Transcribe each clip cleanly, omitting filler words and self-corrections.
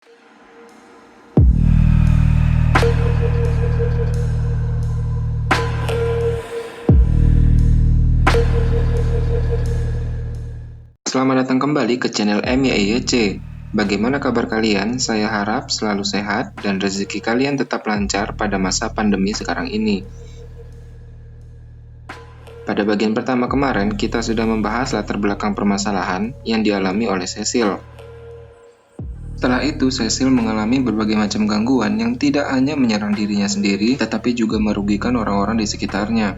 Selamat datang kembali ke channel MYEYC. Bagaimana kabar kalian? Saya harap selalu sehat dan rezeki kalian tetap lancar pada masa pandemi sekarang ini. Pada bagian pertama kemarin, kita sudah membahas latar belakang permasalahan yang dialami oleh Cecil. Setelah itu, Cecil mengalami berbagai macam gangguan yang tidak hanya menyerang dirinya sendiri, tetapi juga merugikan orang-orang di sekitarnya.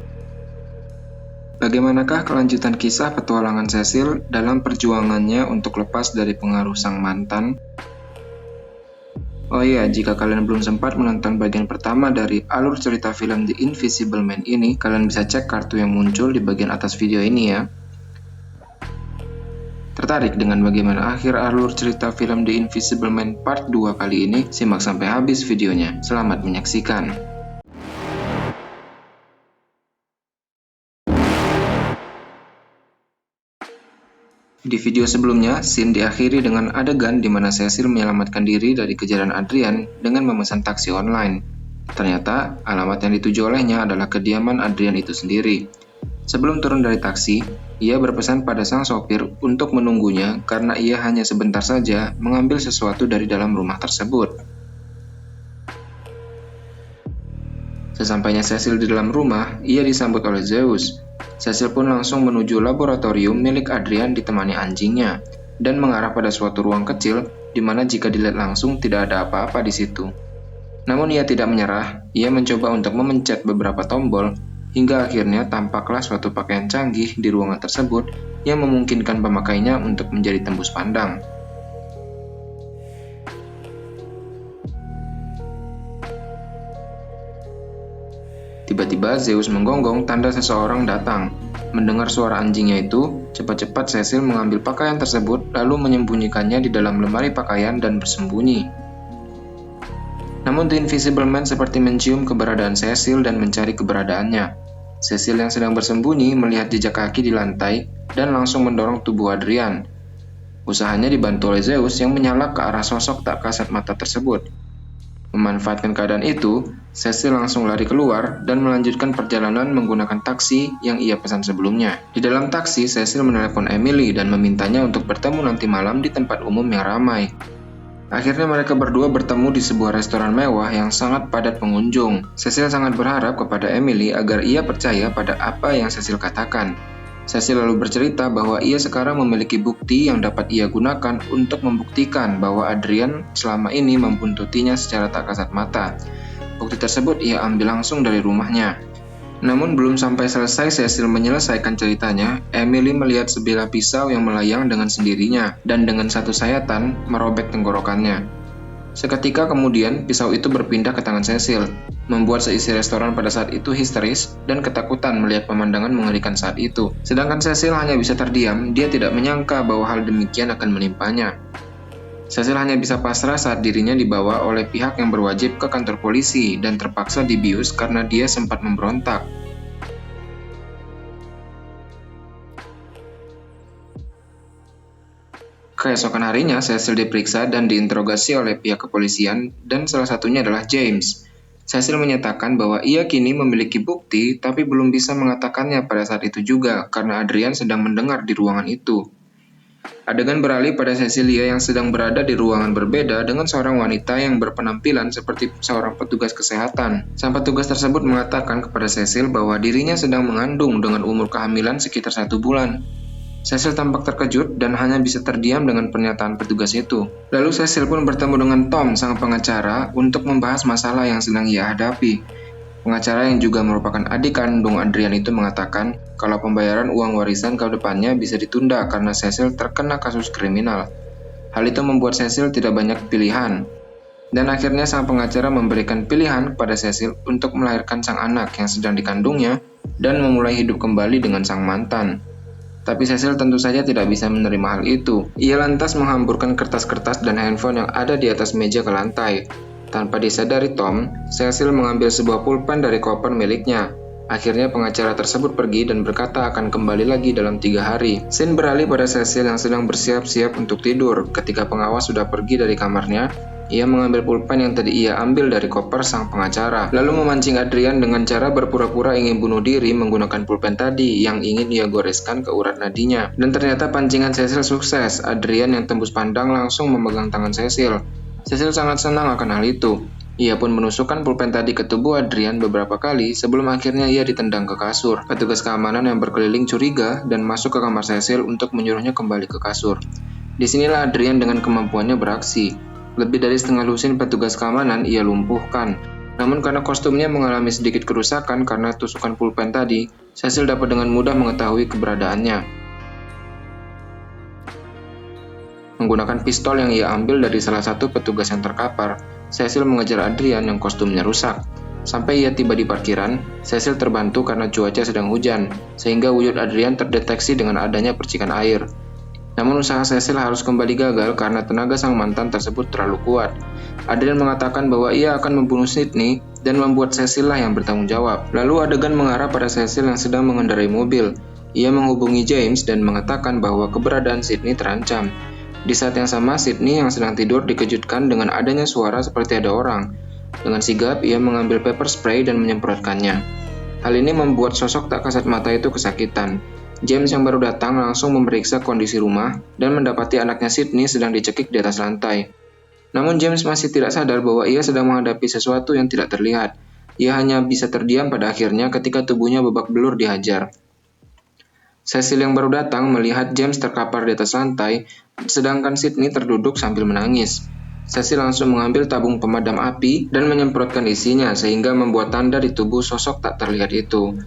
Bagaimanakah kelanjutan kisah petualangan Cecil dalam perjuangannya untuk lepas dari pengaruh sang mantan? Oh iya, jika kalian belum sempat menonton bagian pertama dari alur cerita film The Invisible Man ini, kalian bisa cek kartu yang muncul di bagian atas video ini ya. Tertarik dengan bagaimana akhir alur cerita film The Invisible Man Part 2 kali ini? Simak sampai habis videonya. Selamat menyaksikan. Di video sebelumnya, scene diakhiri dengan adegan di mana Cecil menyelamatkan diri dari kejaran Adrian dengan memesan taksi online. Ternyata, alamat yang dituju olehnya adalah kediaman Adrian itu sendiri. Sebelum turun dari taksi, ia berpesan pada sang sopir untuk menunggunya karena ia hanya sebentar saja mengambil sesuatu dari dalam rumah tersebut. Sesampainya Cecil di dalam rumah, ia disambut oleh Zeus. Cecil pun langsung menuju laboratorium milik Adrian ditemani anjingnya, dan mengarah pada suatu ruang kecil di mana jika dilihat langsung tidak ada apa-apa di situ. Namun ia tidak menyerah, ia mencoba untuk memencet beberapa tombol, hingga akhirnya tampaklah suatu pakaian canggih di ruangan tersebut yang memungkinkan pemakainya untuk menjadi tembus pandang. Tiba-tiba Zeus menggonggong tanda seseorang datang. Mendengar suara anjingnya itu, cepat-cepat Cecil mengambil pakaian tersebut lalu menyembunyikannya di dalam lemari pakaian dan bersembunyi. Namun The Invisible Man seperti mencium keberadaan Cecil dan mencari keberadaannya. Cecil yang sedang bersembunyi melihat jejak kaki di lantai dan langsung mendorong tubuh Adrian. Usahanya dibantu oleh Zeus yang menyala ke arah sosok tak kasat mata tersebut. Memanfaatkan keadaan itu, Cecil langsung lari keluar dan melanjutkan perjalanan menggunakan taksi yang ia pesan sebelumnya. Di dalam taksi, Cecil menelepon Emily dan memintanya untuk bertemu nanti malam di tempat umum yang ramai. Akhirnya mereka berdua bertemu di sebuah restoran mewah yang sangat padat pengunjung. Cecil sangat berharap kepada Emily agar ia percaya pada apa yang Cecil katakan. Cecil lalu bercerita bahwa ia sekarang memiliki bukti yang dapat ia gunakan untuk membuktikan bahwa Adrian selama ini membuntutinya secara tak kasat mata. Bukti tersebut ia ambil langsung dari rumahnya. Namun belum sampai selesai Cecil menyelesaikan ceritanya, Emily melihat sebilah pisau yang melayang dengan sendirinya dan dengan satu sayatan merobek tenggorokannya. Seketika kemudian, pisau itu berpindah ke tangan Cecil, membuat seisi restoran pada saat itu histeris dan ketakutan melihat pemandangan mengerikan saat itu. Sedangkan Cecil hanya bisa terdiam, dia tidak menyangka bahwa hal demikian akan menimpanya. Cecil hanya bisa pasrah saat dirinya dibawa oleh pihak yang berwajib ke kantor polisi dan terpaksa dibius karena dia sempat memberontak. Keesokan harinya, Cecil diperiksa dan diinterogasi oleh pihak kepolisian dan salah satunya adalah James. Cecil menyatakan bahwa ia kini memiliki bukti tapi belum bisa mengatakannya pada saat itu juga karena Adrian sedang mendengar di ruangan itu. Adegan beralih pada Cecilia yang sedang berada di ruangan berbeda dengan seorang wanita yang berpenampilan seperti seorang petugas kesehatan. Sang petugas tersebut mengatakan kepada Cecil bahwa dirinya sedang mengandung dengan umur kehamilan sekitar 1 bulan. Cecil tampak terkejut dan hanya bisa terdiam dengan pernyataan petugas itu. Lalu Cecil pun bertemu dengan Tom, sang pengacara, untuk membahas masalah yang sedang ia hadapi. Pengacara yang juga merupakan adik kandung Adrian itu mengatakan kalau pembayaran uang warisan ke depannya bisa ditunda karena Cecil terkena kasus kriminal. Hal itu membuat Cecil tidak banyak pilihan. Dan akhirnya sang pengacara memberikan pilihan kepada Cecil untuk melahirkan sang anak yang sedang dikandungnya dan memulai hidup kembali dengan sang mantan. Tapi Cecil tentu saja tidak bisa menerima hal itu. Ia lantas menghamburkan kertas-kertas dan handphone yang ada di atas meja ke lantai. Tanpa disadari Tom, Cecil mengambil sebuah pulpen dari koper miliknya. Akhirnya pengacara tersebut pergi dan berkata akan kembali lagi dalam 3 hari. Scene beralih pada Cecil yang sedang bersiap-siap untuk tidur. Ketika pengawas sudah pergi dari kamarnya, Ia mengambil pulpen yang tadi ia ambil dari koper sang pengacara, lalu memancing Adrian dengan cara berpura-pura ingin bunuh diri menggunakan pulpen tadi yang ingin ia goreskan ke urat nadinya. Dan ternyata pancingan Cecil sukses. Adrian yang tembus pandang langsung memegang tangan Cecil. Cecil sangat senang akan hal itu. Ia pun menusukkan pulpen tadi ke tubuh Adrian beberapa kali sebelum akhirnya ia ditendang ke kasur. Petugas keamanan yang berkeliling curiga dan masuk ke kamar Cecil untuk menyuruhnya kembali ke kasur. Disinilah Adrian dengan kemampuannya beraksi. Lebih dari setengah lusin petugas keamanan ia lumpuhkan. Namun karena kostumnya mengalami sedikit kerusakan karena tusukan pulpen tadi, Cecil dapat dengan mudah mengetahui keberadaannya. Menggunakan pistol yang ia ambil dari salah satu petugas yang terkapar, Cecil mengejar Adrian yang kostumnya rusak. Sampai ia tiba di parkiran, Cecil terbantu karena cuaca sedang hujan, sehingga wujud Adrian terdeteksi dengan adanya percikan air. Namun usaha Cecil harus kembali gagal karena tenaga sang mantan tersebut terlalu kuat. Adrian mengatakan bahwa ia akan membunuh Sydney dan membuat Cecil lah yang bertanggung jawab. Lalu adegan mengarah pada Cecil yang sedang mengendarai mobil. Ia menghubungi James dan mengatakan bahwa keberadaan Sydney terancam. Di saat yang sama, Sydney yang sedang tidur dikejutkan dengan adanya suara seperti ada orang. Dengan sigap, ia mengambil pepper spray dan menyemprotkannya. Hal ini membuat sosok tak kasat mata itu kesakitan. James yang baru datang langsung memeriksa kondisi rumah dan mendapati anaknya Sydney sedang dicekik di atas lantai. Namun James masih tidak sadar bahwa ia sedang menghadapi sesuatu yang tidak terlihat. Ia hanya bisa terdiam pada akhirnya ketika tubuhnya babak belur dihajar. Cecil yang baru datang melihat James terkapar di atas lantai, sedangkan Sydney terduduk sambil menangis. Cecil langsung mengambil tabung pemadam api dan menyemprotkan isinya sehingga membuat tanda di tubuh sosok tak terlihat itu.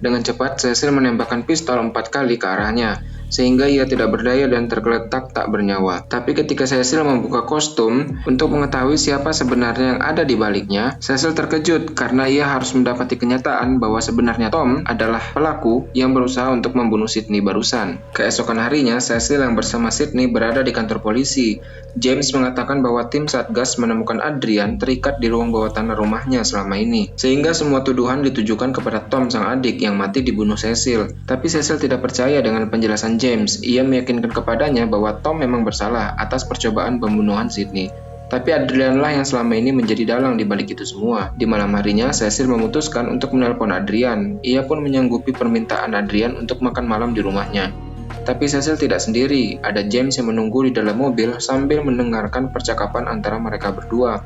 Dengan cepat, Cecil menembakkan pistol 4 kali ke arahnya, sehingga ia tidak berdaya dan tergeletak tak bernyawa. Tapi ketika Cecil membuka kostum untuk mengetahui siapa sebenarnya yang ada di baliknya, Cecil terkejut karena ia harus mendapati kenyataan bahwa sebenarnya Tom adalah pelaku yang berusaha untuk membunuh Sydney barusan. Keesokan harinya, Cecil yang bersama Sydney berada di kantor polisi. James mengatakan bahwa tim Satgas menemukan Adrian terikat di ruang bawah tanah rumahnya selama ini, sehingga semua tuduhan ditujukan kepada Tom sang adik yang mati dibunuh Cecil. Tapi Cecil tidak percaya dengan penjelasan James. Ia meyakinkan kepadanya bahwa Tom memang bersalah atas percobaan pembunuhan Sydney. Tapi Adrian lah yang selama ini menjadi dalang di balik itu semua. Di malam harinya, Cecil memutuskan untuk menelpon Adrian. Ia pun menyanggupi permintaan Adrian untuk makan malam di rumahnya. Tapi Cecil tidak sendiri. Ada James yang menunggu di dalam mobil sambil mendengarkan percakapan antara mereka berdua.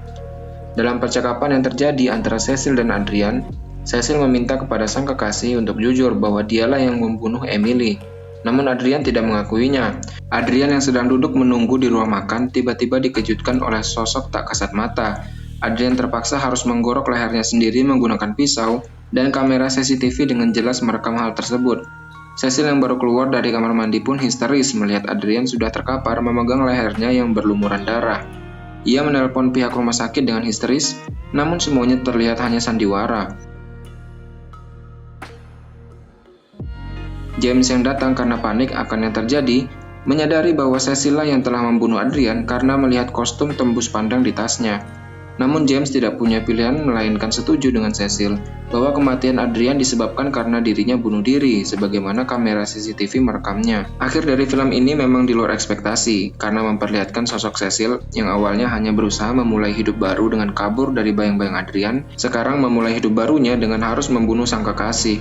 Dalam percakapan yang terjadi antara Cecil dan Adrian, Cecil meminta kepada sang kekasih untuk jujur bahwa dialah yang membunuh Emily. Namun Adrian tidak mengakuinya. Adrian yang sedang duduk menunggu di ruang makan tiba-tiba dikejutkan oleh sosok tak kasat mata. Adrian terpaksa harus menggorok lehernya sendiri menggunakan pisau dan kamera CCTV dengan jelas merekam hal tersebut. Cecil yang baru keluar dari kamar mandi pun histeris melihat Adrian sudah terkapar memegang lehernya yang berlumuran darah. Ia menelpon pihak rumah sakit dengan histeris, namun semuanya terlihat hanya sandiwara. James yang datang karena panik akan yang terjadi, menyadari bahwa Cecil yang telah membunuh Adrian karena melihat kostum tembus pandang di tasnya. Namun James tidak punya pilihan melainkan setuju dengan Cecil bahwa kematian Adrian disebabkan karena dirinya bunuh diri, sebagaimana kamera CCTV merekamnya. Akhir dari film ini memang di luar ekspektasi, karena memperlihatkan sosok Cecil yang awalnya hanya berusaha memulai hidup baru dengan kabur dari bayang-bayang Adrian, sekarang memulai hidup barunya dengan harus membunuh sang kekasih.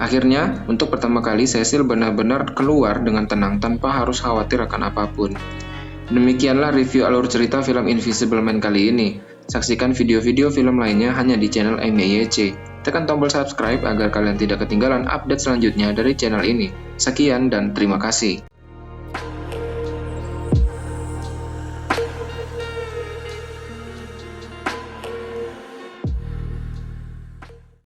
Akhirnya, untuk pertama kali Cecil benar-benar keluar dengan tenang tanpa harus khawatir akan apapun. Demikianlah review alur cerita film Invisible Man kali ini. Saksikan video-video film lainnya hanya di channel MYC. Tekan tombol subscribe agar kalian tidak ketinggalan update selanjutnya dari channel ini. Sekian dan terima kasih.